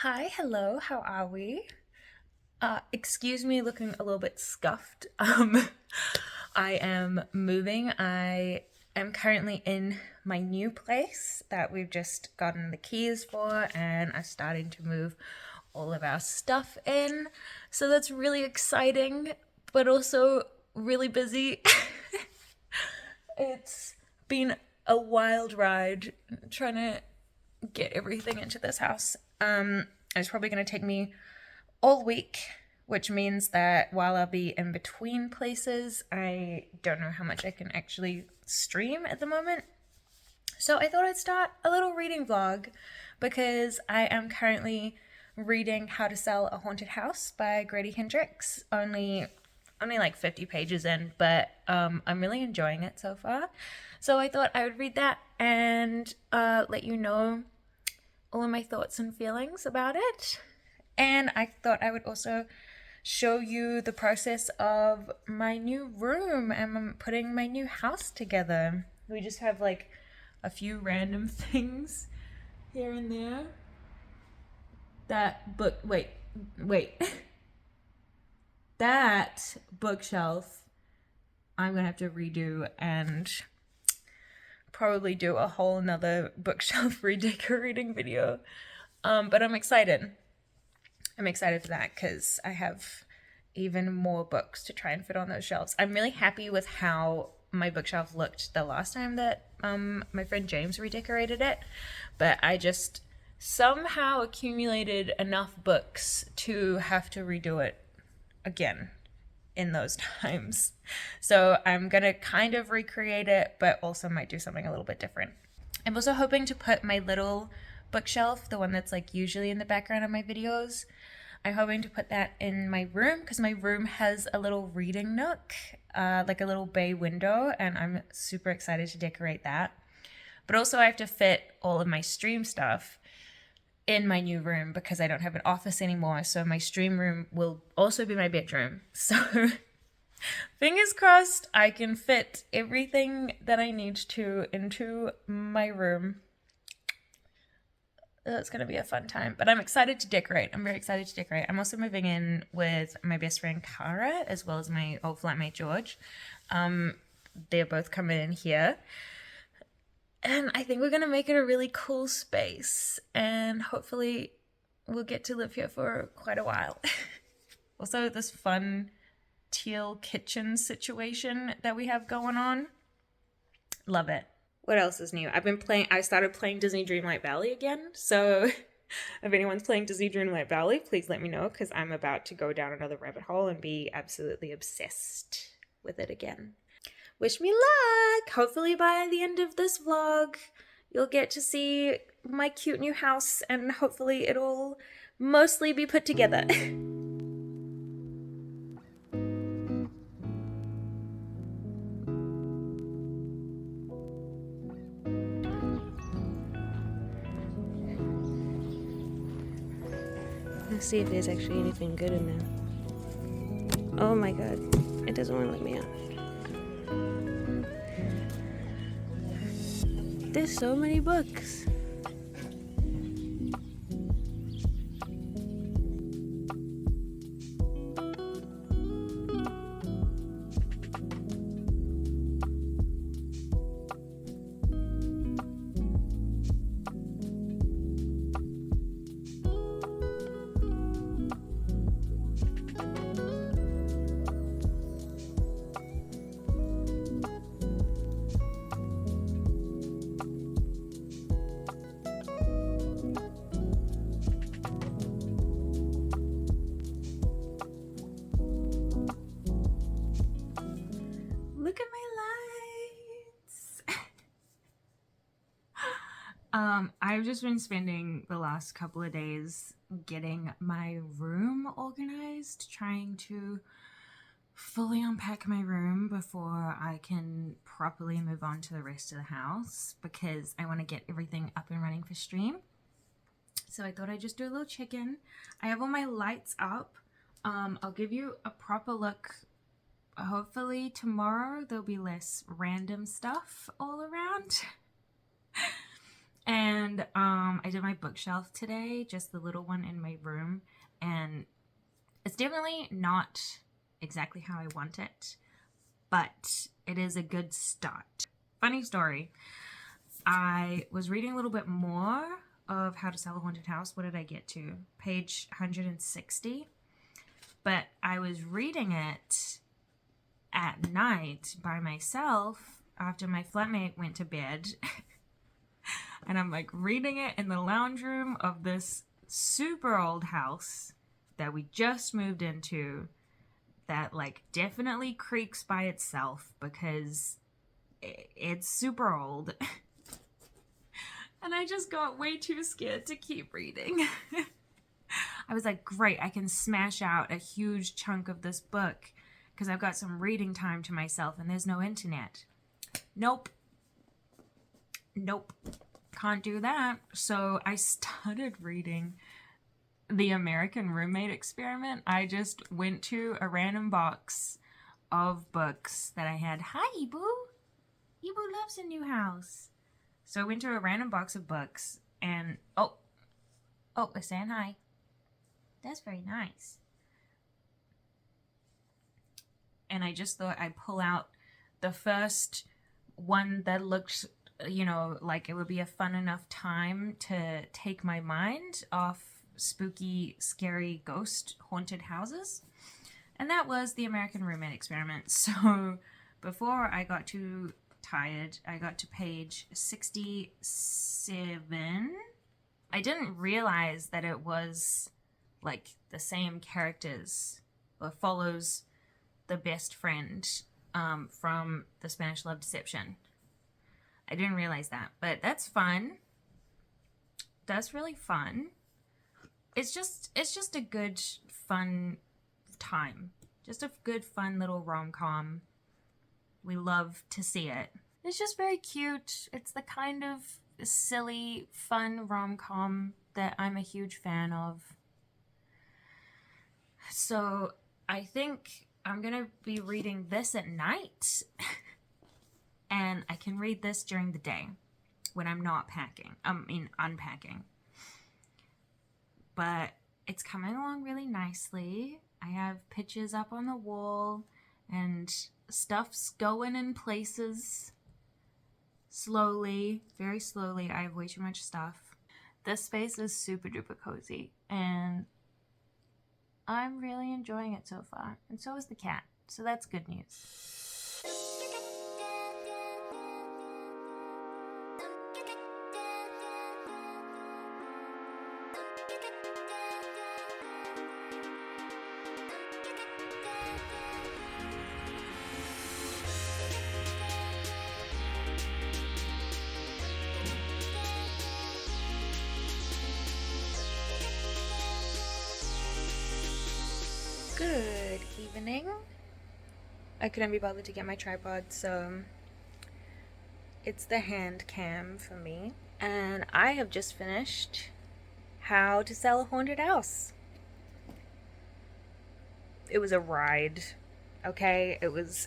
Hi, hello, how are we? Excuse me looking a little bit scuffed. I am moving. I am currently in my new place that we've just gotten the keys for, and I'm starting to move all of our stuff in. So that's really exciting, but also really busy. It's been a wild ride trying to get everything into this house. It's probably going to take me all week, which means that while I'll be in between places, I don't know how much I can actually stream at the moment. So I thought I'd start a little reading vlog because I am currently reading How to Sell a Haunted House by Grady Hendrix. Only like 50 pages in, but I'm really enjoying it so far. So I thought I would read that and let you know all of my thoughts and feelings about it. And I thought I would also show you the process of my new room and I'm putting my new house together. We just have like a few random things here and there. That book, wait. That bookshelf I'm gonna have to redo and probably do a whole nother bookshelf redecorating video. But I'm excited. I'm excited for that because I have even more books to try and fit on those shelves. I'm really happy with how my bookshelf looked the last time that my friend James redecorated it, but I just somehow accumulated enough books to have to redo it again in those times. So I'm gonna kind of recreate it, but also might do something a little bit different. I'm also hoping to put my little bookshelf, the one that's like usually in the background of my videos, I'm hoping to put that in my room because my room has a little reading nook, like a little bay window, and I'm super excited to decorate that. But also I have to fit all of my stream stuff in my new room because I don't have an office anymore, so my stream room will also be my bedroom. So fingers crossed I can fit everything that I need to into my room. It's going to be a fun time, but I'm excited to decorate. I'm very excited to decorate. I'm also moving in with my best friend Cara as well as my old flatmate George. They're both coming in here. And I think we're going to make it a really cool space. And hopefully we'll get to live here for quite a while. Also, this fun teal kitchen situation that we have going on. Love it. What else is new? I started playing Disney Dreamlight Valley again. So if anyone's playing Disney Dreamlight Valley, please let me know because I'm about to go down another rabbit hole and be absolutely obsessed with it again. Wish me luck! Hopefully by the end of this vlog, you'll get to see my cute new house and hopefully it'll mostly be put together. Let's see if there's actually anything good in there. Oh my god, it doesn't want to let me out. There's so many books. Look at my lights. I've just been spending the last couple of days getting my room organized, trying to fully unpack my room before I can properly move on to the rest of the house because I want to get everything up and running for stream. So I thought I'd just do a little check-in. I have all my lights up. I'll give you a proper look. Hopefully tomorrow there'll be less random stuff all around. And I did my bookshelf today, just the little one in my room, and it's definitely not exactly how I want it, but it is a good start. Funny story. I was reading a little bit more of How to Sell a Haunted House. What did I get to? Page 160. But I was reading it at night by myself after my flatmate went to bed. And I'm like reading it in the lounge room of this super old house that we just moved into, that like definitely creaks by itself because it's super old. And I just got way too scared to keep reading. I was like, great, I can smash out a huge chunk of this book because I've got some reading time to myself and there's no internet. Nope. Can't do that. So I started reading The American Roommate Experiment. I just went to a random box of books that I had. Hi, Ibu. Ibu loves a new house. So I went to a random box of books and oh, they're saying hi. That's very nice. And I just thought I'd pull out the first one that looked, like it would be a fun enough time to take my mind off spooky, scary, ghost haunted houses. And that was The American Roommate Experiment. So before I got too tired, I got to page 67. I didn't realize that it was like the same characters, or follows the best friend from the Spanish Love Deception. I didn't realize that, but that's fun. That's really fun. It's just a good fun time. Just a good fun little rom-com. We love to see it. It's just very cute. It's the kind of silly, fun rom-com that I'm a huge fan of. So I think I'm gonna be reading this at night. And I can read this during the day when I'm not unpacking. But it's coming along really nicely. I have pictures up on the wall and stuff's going in places slowly, very slowly. I have way too much stuff. This space is super duper cozy and I'm really enjoying it so far. And so is the cat. So that's good news. Good evening. I couldn't be bothered to get my tripod, so it's the hand cam for me. And I have just finished How to Sell a Haunted House. It was a ride, okay? It was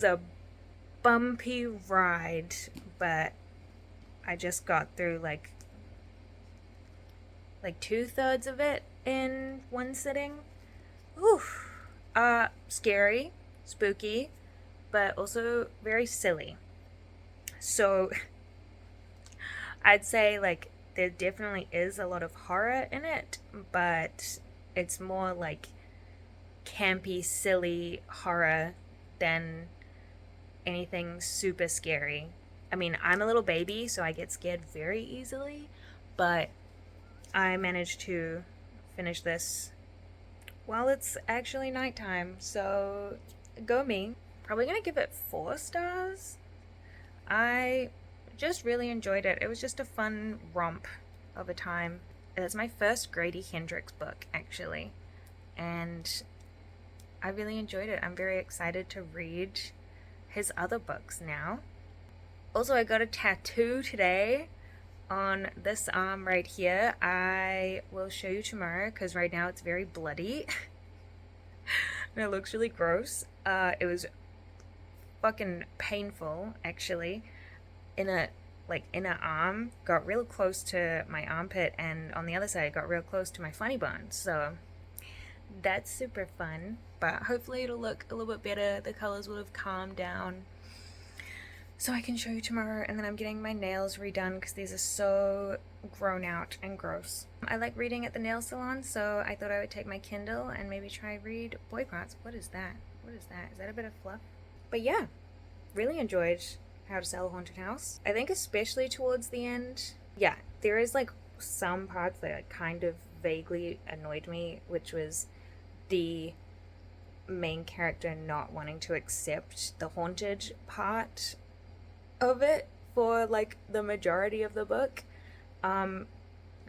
a bumpy ride, but I just got through like 2/3 of it in one sitting. Oof. Scary, spooky, but also very silly. So I'd say like there definitely is a lot of horror in it, but it's more like campy, silly horror than anything super scary. I mean, I'm a little baby, so I get scared very easily, but I managed to finish this while it's actually nighttime, so go me. Probably gonna give it 4 stars. I just really enjoyed it. It was just a fun romp of a time. It's my first Grady Hendrix book, actually, and I really enjoyed it. I'm very excited to read his other books now. Also, I got a tattoo today on this arm right here. I will show you tomorrow because right now it's very bloody and it looks really gross. It was fucking painful, actually. inner arm got real close to my armpit, and on the other side it got real close to my funny bone. So that's super fun, but hopefully it'll look a little bit better. The colors will have calmed down so I can show you tomorrow. And then I'm getting my nails redone because these are so grown out and gross. I like reading at the nail salon, so I thought I would take my Kindle and maybe try read boy parts. What is that? What is that? Is that a bit of fluff? But yeah, really enjoyed How to Sell a Haunted House. I think especially towards the end, yeah, there is like some parts that kind of vaguely annoyed me, which was the main character not wanting to accept the haunted part of it for like the majority of the book.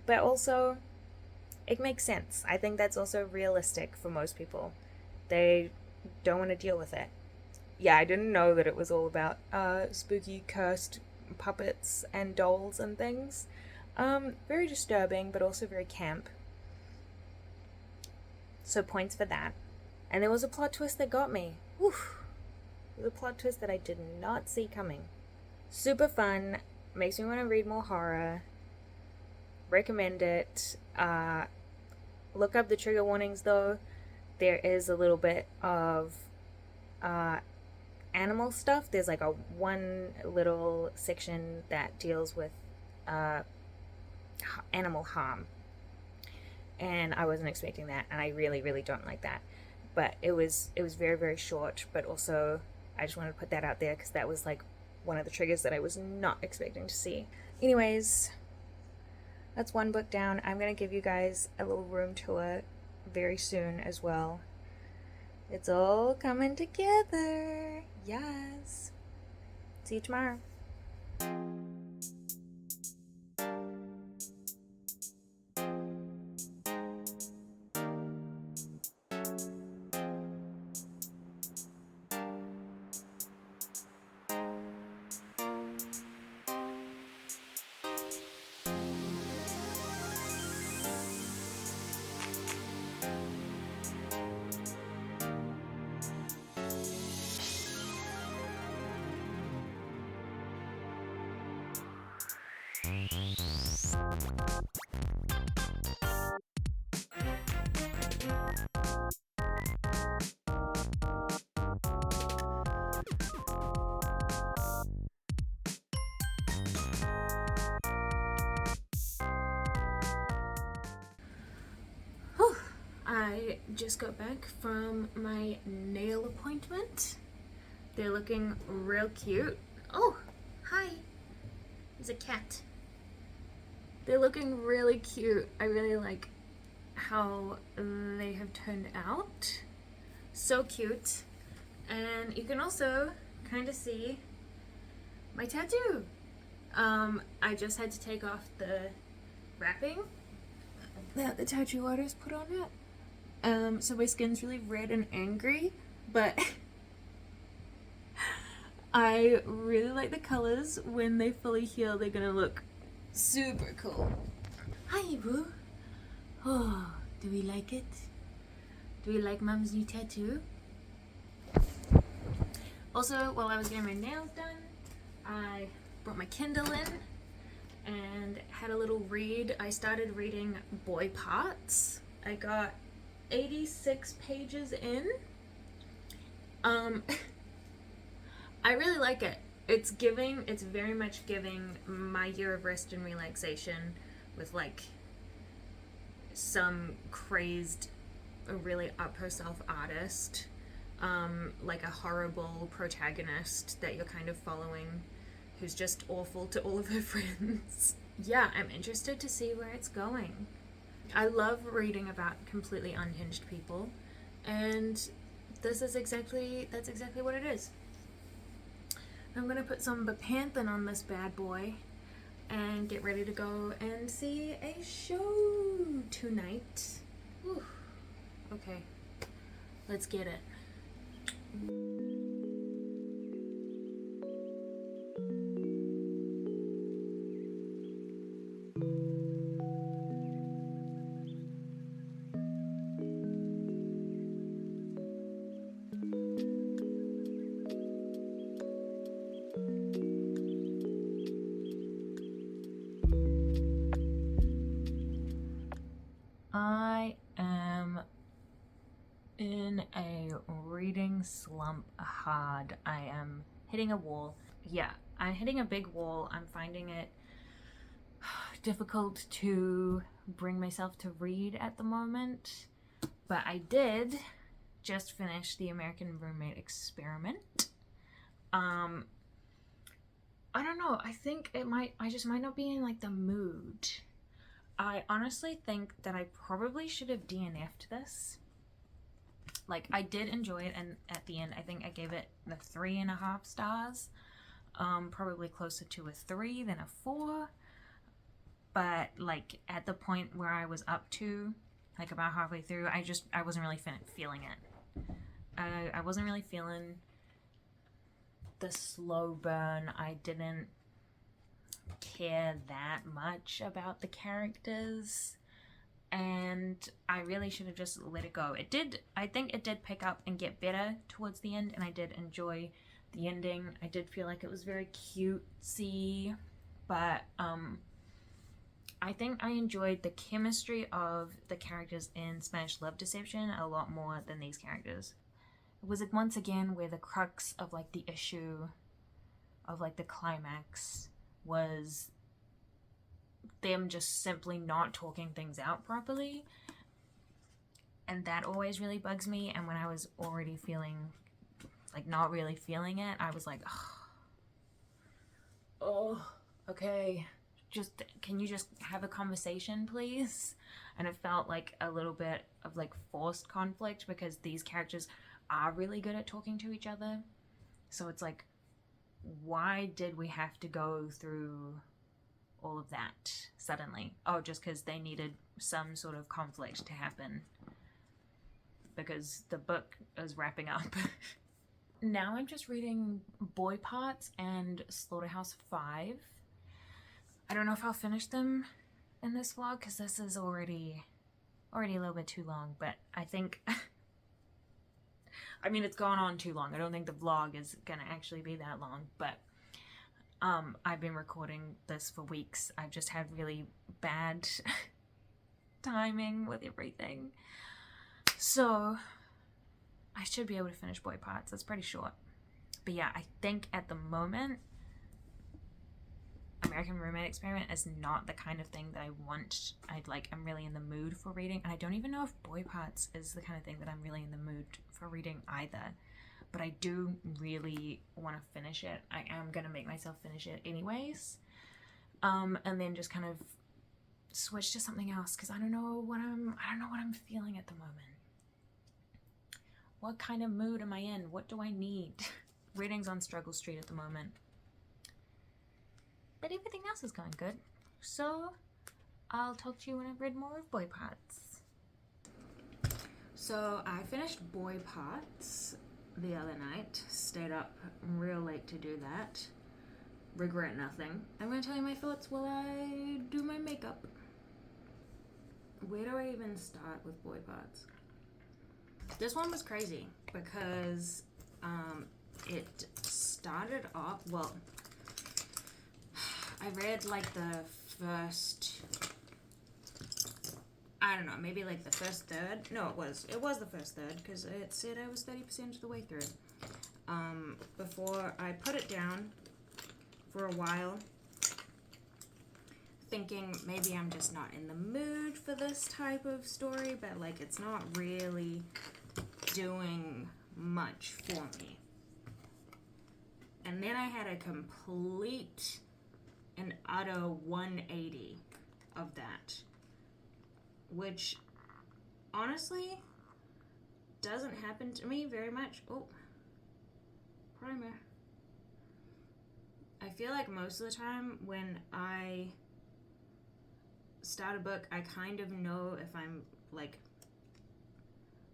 But also it makes sense. I think that's also realistic for most people. They don't want to deal with it. Yeah, I didn't know that it was all about spooky cursed puppets and dolls and things. Very disturbing, but also very camp. So points for that. And there was a plot twist that got me. Oof. It was a plot twist that I did not see coming. Super fun. Makes me want to read more horror. Recommend it. Look up the trigger warnings though. There is a little bit of animal stuff. There's like a one little section that deals with animal harm. And I wasn't expecting that, and I really, really don't like that. But it was very, very short, but also I just wanted to put that out there because that was like one of the triggers that I was not expecting to see. Anyways, that's one book down. I'm going to give you guys a little room tour very soon as well. It's all coming together. Yes. See you tomorrow. I just got back from my nail appointment. They're looking real cute. Oh, hi. There's a cat. They're looking really cute. I really like how they have turned out. So cute. And you can also kind of see my tattoo. I just had to take off the wrapping that the tattoo artist put on it. So my skin's really red and angry, but I really like the colors. When they fully heal, they're gonna look super cool. Hi, boo. Oh, do we like it? Do we like Mom's new tattoo? Also, while I was getting my nails done, I brought my Kindle in and had a little read. I started reading Boy Parts. I got 86 pages in. I really like it. It's very much giving My Year of Rest and Relaxation with like some crazed, really up herself artist, like a horrible protagonist that you're kind of following who's just awful to all of her friends. Yeah, I'm interested to see where it's going. I love reading about completely unhinged people, and that's exactly what it is. I'm gonna put some bepanthen on this bad boy and get ready to go and see a show tonight. Whew. Okay, let's get it. hitting slump hard. I am hitting a wall. Yeah, I'm hitting a big wall. I'm finding it difficult to bring myself to read at the moment. But I did just finish the American Roommate Experiment. I don't know. I think I just might not be in like the mood. I honestly think that I probably should have DNF'd this. Like, I did enjoy it, and at the end I think I gave it the 3.5 stars. Probably closer to a 3 than a 4. But like at the point where I was up to, like about halfway through, I wasn't really feeling it. I wasn't really feeling the slow burn. I didn't care that much about the characters, and I really should have just let it go. I think it did pick up and get better towards the end, and I did enjoy the ending. I did feel like it was very cutesy, but I think I enjoyed the chemistry of the characters in Spanish Love Deception a lot more than these characters. It was once again where the crux of like the issue of like the climax was them just simply not talking things out properly, and that always really bugs me. And when I was already feeling like not really feeling it, I was like, oh okay, just can you just have a conversation, please? And it felt like a little bit of like forced conflict, because these characters are really good at talking to each other. So it's like, why did we have to go through all of that suddenly? Oh, just because they needed some sort of conflict to happen because the book is wrapping up. Now I'm just reading Boy Parts and Slaughterhouse 5. I don't know if I'll finish them in this vlog because this is already a little bit too long, but I think I mean, it's gone on too long. I don't think the vlog is gonna actually be that long, but I've been recording this for weeks. I've just had really bad timing with everything. So I should be able to finish Boy Parts. It's pretty short. But yeah, I think at the moment American Roommate Experiment is not the kind of thing that I want. I'm really in the mood for reading, and I don't even know if Boy Parts is the kind of thing that I'm really in the mood for reading either. But I do really want to finish it. I am gonna make myself finish it anyways, and then just kind of switch to something else because I don't know what I'm feeling at the moment. What kind of mood am I in? What do I need? Reading's on struggle street at the moment. But everything else is going good. So I'll talk to you when I've read more of Boy Parts. So I finished Boy Parts the other night. Stayed up real late to do that. Regret nothing. I'm going to tell you my thoughts while I do my makeup. Where do I even start with Boy Parts? This one was crazy because it started off, well, I read like the first, I don't know, maybe like the first third. No, it was the first third because it said I was 30% of the way through. Before I put it down for a while, thinking maybe I'm just not in the mood for this type of story, but like it's not really doing much for me. And then I had a complete and utter 180 of that, which honestly doesn't happen to me very much. Oh, primer. I feel like most of the time when I start a book, I kind of know if I'm like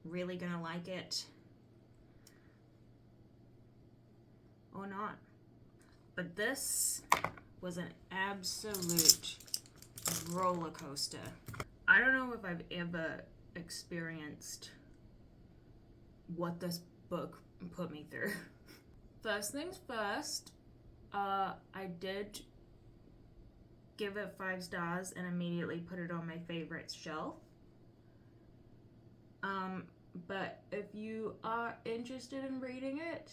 really gonna like it or not. But this was an absolute roller coaster. I don't know if I've ever experienced what this book put me through. First things first, I did give it 5 stars and immediately put it on my favorites shelf. but if you are interested in reading it,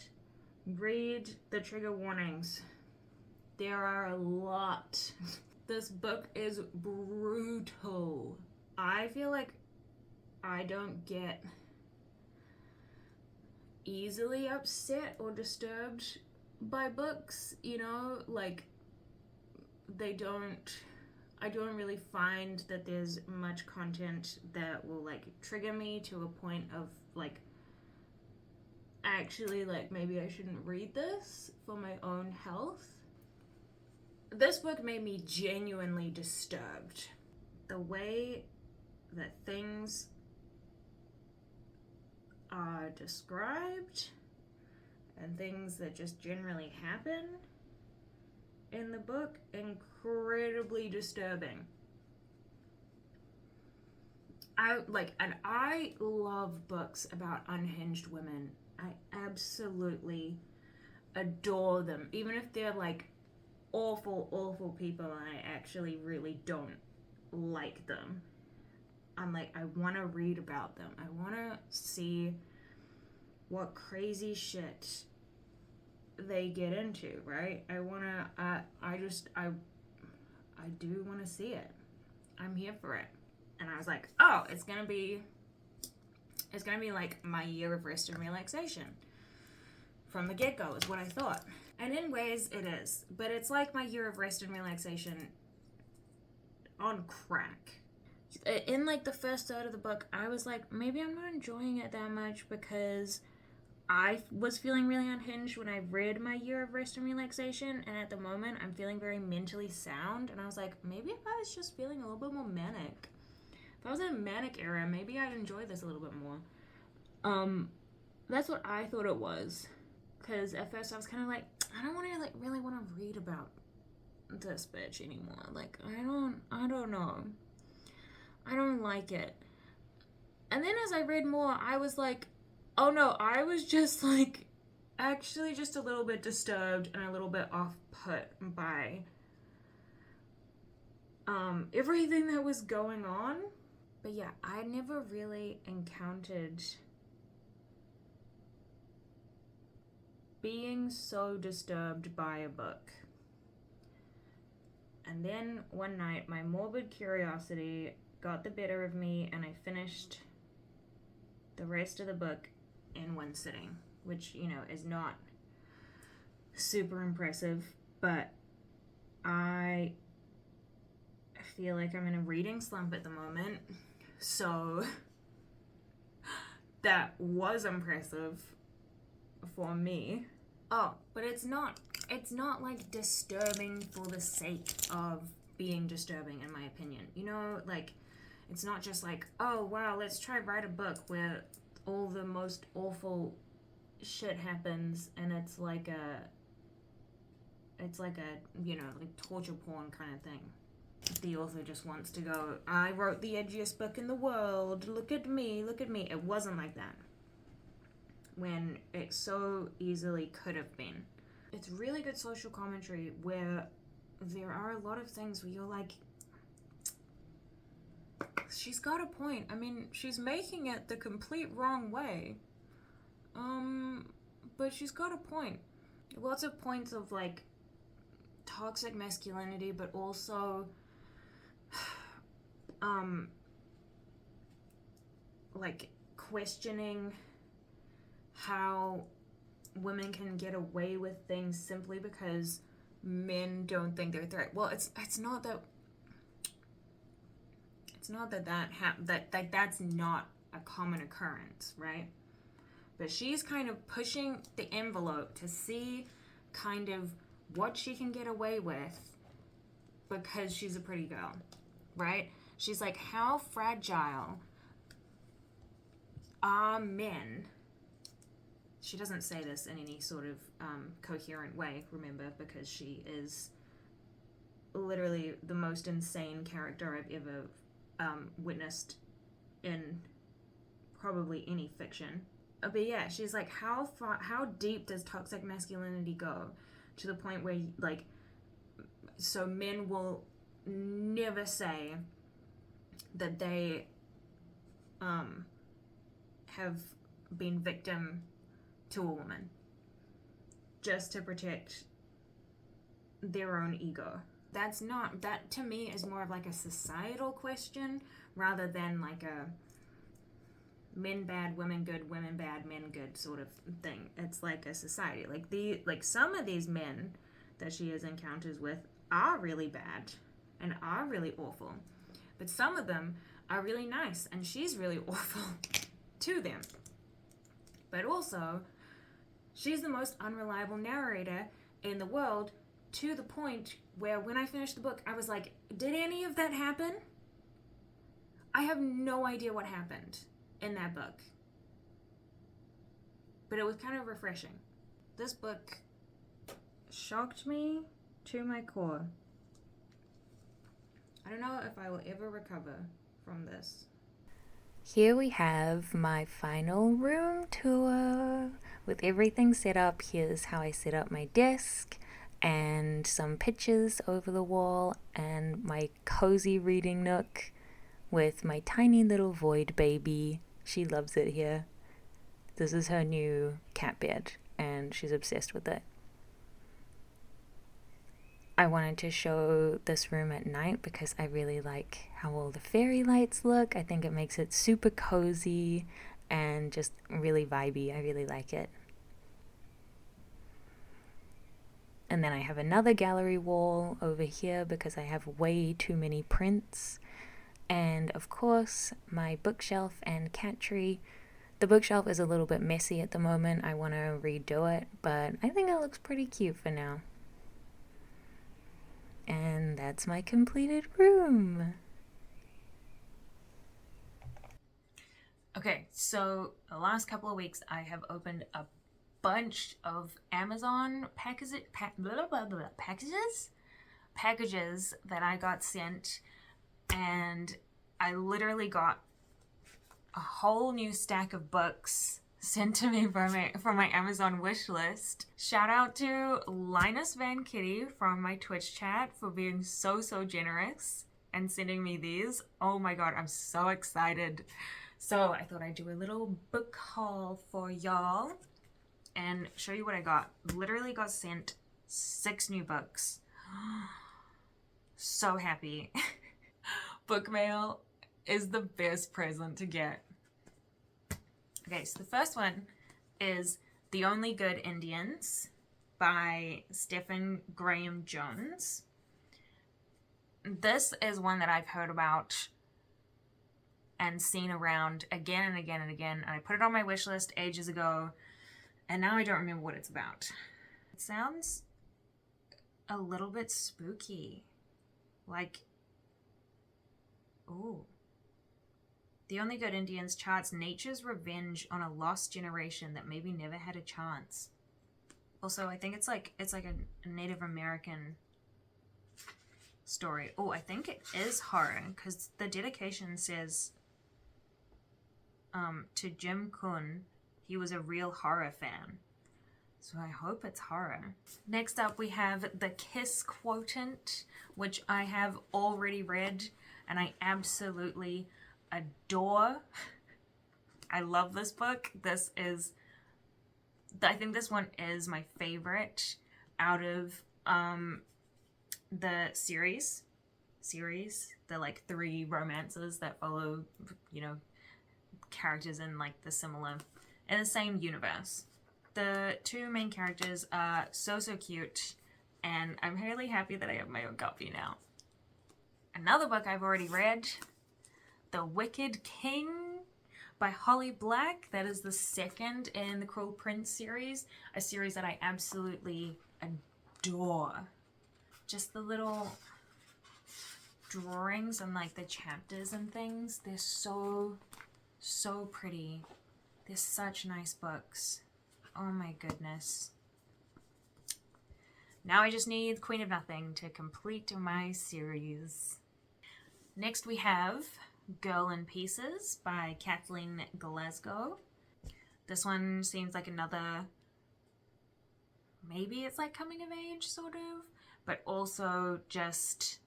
read the trigger warnings. There are a lot. This book is brutal. I feel like I don't get easily upset or disturbed by books, you know, like I don't really find that there's much content that will like trigger me to a point of like actually like maybe I shouldn't read this for my own health. This book made me genuinely disturbed. The way that things are described and things that just generally happen in the book, incredibly disturbing. I love books about unhinged women. I absolutely adore them, even if they're like awful people and I actually really don't like them. I'm like, I want to read about them. I want to see what crazy shit they get into, right? I do want to see it. I'm here for it. And I was like, oh, it's gonna be like my year of rest and relaxation. From the get-go is what I thought. And in ways it is. But it's like my year of rest and relaxation on crack. In like the first third of the book, I was like, maybe I'm not enjoying it that much because I was feeling really unhinged when I read my year of rest and relaxation, and at the moment I'm feeling very mentally sound, and I was like, maybe if I was just feeling a little bit more manic. If I was in a manic era, maybe I'd enjoy this a little bit more. That's what I thought it was. Because at first I was kind of like, I don't want to like really want to read about this bitch anymore. Like, I don't know. I don't like it. And then as I read more, I was like, oh no, I was just like, actually just a little bit disturbed and a little bit off-put by everything that was going on. But yeah, I never really encountered being so disturbed by a book. And then one night, my morbid curiosity got the better of me, and I finished the rest of the book in one sitting, which, you know, is not super impressive, but I feel like I'm in a reading slump at the moment, so that was impressive for me. Oh, but it's not like disturbing for the sake of being disturbing, in my opinion. You know, like, it's not just like, oh wow, let's try write a book where all the most awful shit happens and it's like a you know, like torture porn kind of thing. The author just wants to go, I wrote the edgiest book in the world, look at me. It wasn't like that, when it so easily could have been. It's really good social commentary where there are a lot of things where you're like, she's got a point. I mean, she's making it the complete wrong way. But she's got a point. Lots of points of like toxic masculinity, but also like questioning how women can get away with things simply because men don't think they're a threat. Well, it's not that that's not a common occurrence, right? But she's kind of pushing the envelope to see kind of what she can get away with because she's a pretty girl, right? She's like, how fragile are men? She doesn't say this in any sort of coherent way, remember, because she is literally the most insane character I've ever witnessed in probably any fiction. But yeah, she's like, how deep does toxic masculinity go to the point where, like, so men will never say that they have been victim to a woman just to protect their own ego. That to me is more of like a societal question rather than like a men bad, women good, women bad, men good sort of thing. It's like a society. Like some of these men that she has encounters with are really bad and are really awful. But some of them are really nice and she's really awful to them. But also, she's the most unreliable narrator in the world, to the point where when I finished the book, I was like, did any of that happen? I have no idea what happened in that book. But it was kind of refreshing. This book shocked me to my core. I don't know if I will ever recover from this. Here we have my final room tour. With everything set up, here's how I set up my desk and some pictures over the wall and my cozy reading nook with my tiny little void baby. She loves it here. This is her new cat bed and she's obsessed with it. I wanted to show this room at night because I really like how all the fairy lights look. I think it makes it super cozy and just really vibey. I really like it. And then I have another gallery wall over here because I have way too many prints. And of course, my bookshelf and cat tree. The bookshelf is a little bit messy at the moment. I want to redo it, but I think it looks pretty cute for now. And that's my completed room. Okay, so the last couple of weeks I have opened a bunch of Amazon packages that I got sent, and I literally got a whole new stack of books sent to me from my Amazon wish list. Shout out to Linus Van Kitty from my Twitch chat for being so generous and sending me these. Oh my god, I'm so excited. So I thought I'd do a little book haul for y'all and show you what I got. Literally got sent 6 new books. So happy. Book mail is the best present to get. Okay, so the first one is The Only Good Indians by Stephen Graham Jones. This is one that I've heard about and seen around again and again and again. I put it on my wish list ages ago, and now I don't remember what it's about. It sounds a little bit spooky. Like, ooh. The Only Good Indians charts nature's revenge on a lost generation that maybe never had a chance. Also, I think it's like a Native American story. Oh, I think it is horror because the dedication says to Jim Kun, he was a real horror fan. So I hope it's horror. Next up we have The Kiss Quotient, which I have already read and I absolutely adore. I love this book. I think this one is my favorite out of the series, the like 3 romances that follow, you know, characters in like the same universe. The 2 main characters are so cute, and I'm really happy that I have my own copy now. Another book I've already read, The Wicked King by Holly Black. That is the second in the Cruel Prince series, a series that I absolutely adore. Just the little drawings and like the chapters and things, they're so pretty. They're such nice books. Oh my goodness. Now I just need Queen of Nothing to complete my series. Next we have Girl in Pieces by Kathleen Glasgow. This one seems like another, maybe it's like coming of age sort of, but also just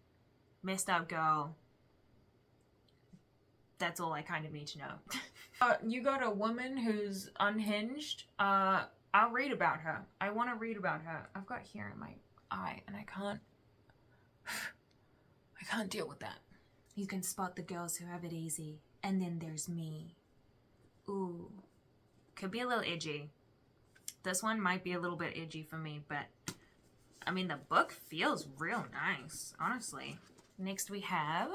messed up girl That's all I kind of need to know. You got a woman who's unhinged. I'll read about her. I want to read about her. I've got hair in my eye and I can't deal with that. You can spot the girls who have it easy, and then there's me. Ooh. Could be a little edgy. This one might be a little bit edgy for me, but I mean, the book feels real nice, honestly. Next we have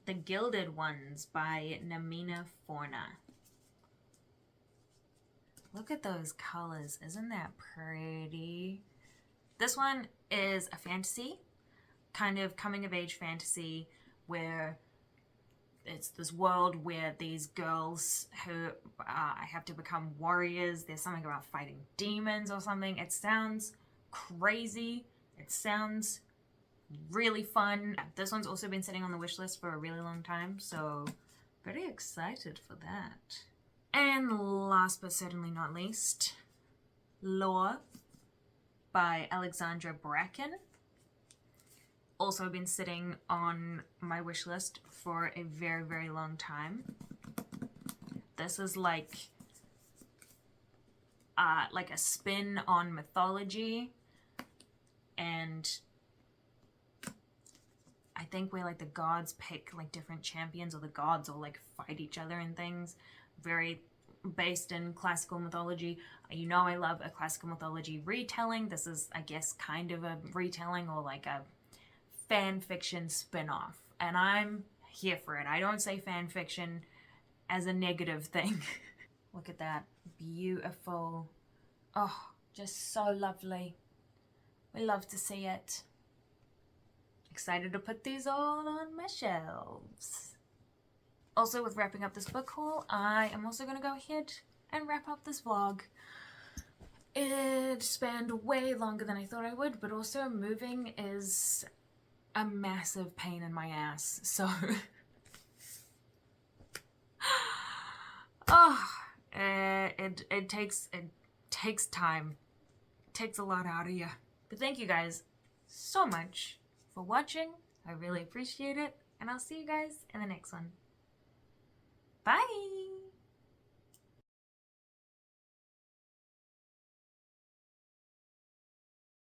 The Gilded Ones by Namina Forna. Look at those colors. Isn't that pretty? This one is a fantasy, kind of coming of age fantasy, where it's this world where these girls who have to become warriors. There's something about fighting demons or something. It sounds crazy. It sounds really fun. This one's also been sitting on the wish list for a really long time, so very excited for that. And last but certainly not least, Lore by Alexandra Bracken. Also been sitting on my wish list for a very, very long time. This is like a spin on mythology, and I think where like the gods pick like different champions, or the gods all like fight each other and things. Very based in classical mythology. You know I love a classical mythology retelling. This is, I guess, kind of a retelling or like a fan fiction spin-off. And I'm here for it. I don't say fan fiction as a negative thing. Look at that. Beautiful. Oh, just so lovely. We love to see it. Excited to put these all on my shelves. Also, with wrapping up this book haul, I am also going to go ahead and wrap up this vlog. It spanned way longer than I thought I would, but also moving is a massive pain in my ass, so it takes time. It takes a lot out of you. But thank you guys so much for watching. I really appreciate it, and I'll see you guys in the next one. Bye!